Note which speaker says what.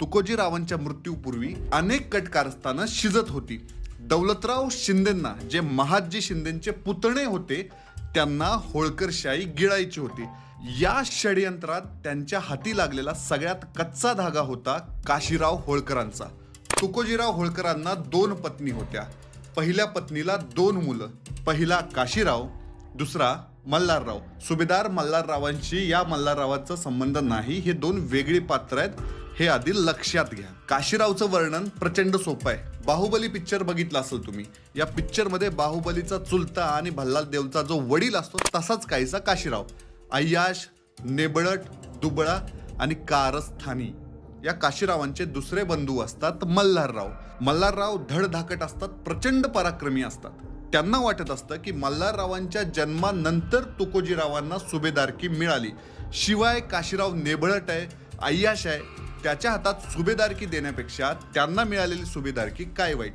Speaker 1: तुकोजीरावांच्या मृत्यूपूर्वी अनेक कट कारस्थानं शिजत होती. दौलतराव शिंदेंना, जे महादजी शिंदेचे पुतणे होते, त्यांना होळकरशाही गिळायची होती. या षडयंत्रात त्यांच्या हाती लागलेला सगळ्यात कच्चा धागा होता काशीराव होळकरांचा. तुकोजीराव होळकरांना 2 पत्नी होत्या. पहिल्या पत्नीला 2 मुलं. पहिला काशीराव, दुसरा मल्हारराव. सुभेदार मल्हाररावांशी या मल्हाररावांचा संबंध नाही. हे 2 वेगळी पात्र आहेत, हे आधी लक्षात घ्या. काशीरावचं वर्णन प्रचंड सोपं आहे. बाहुबली पिक्चर बघितला असेल तुम्ही. या पिक्चरमध्ये बाहुबलीचा चुलता आणि भल्लाल देवचा जो वडील असतो तसाच काहीसा काशीराव. अय्याश, नेबळट, दुबळा आणि कारस्थानी या काशीरावांचे दुसरे बंधू असतात मल्हारराव. मल्हारराव धडधाकट असतात, प्रचंड पराक्रमी असतात. त्यांना वाटत असतं की मल्हाररावांच्या जन्मानंतर तुकोजीरावांना सुभेदारकी मिळाली, शिवाय काशीराव नेबळट आहे, अय्याश आहे, त्याच्या हातात सुभेदारकी देण्यापेक्षा त्यांना मिळालेली सुभेदारकी काय वाईट.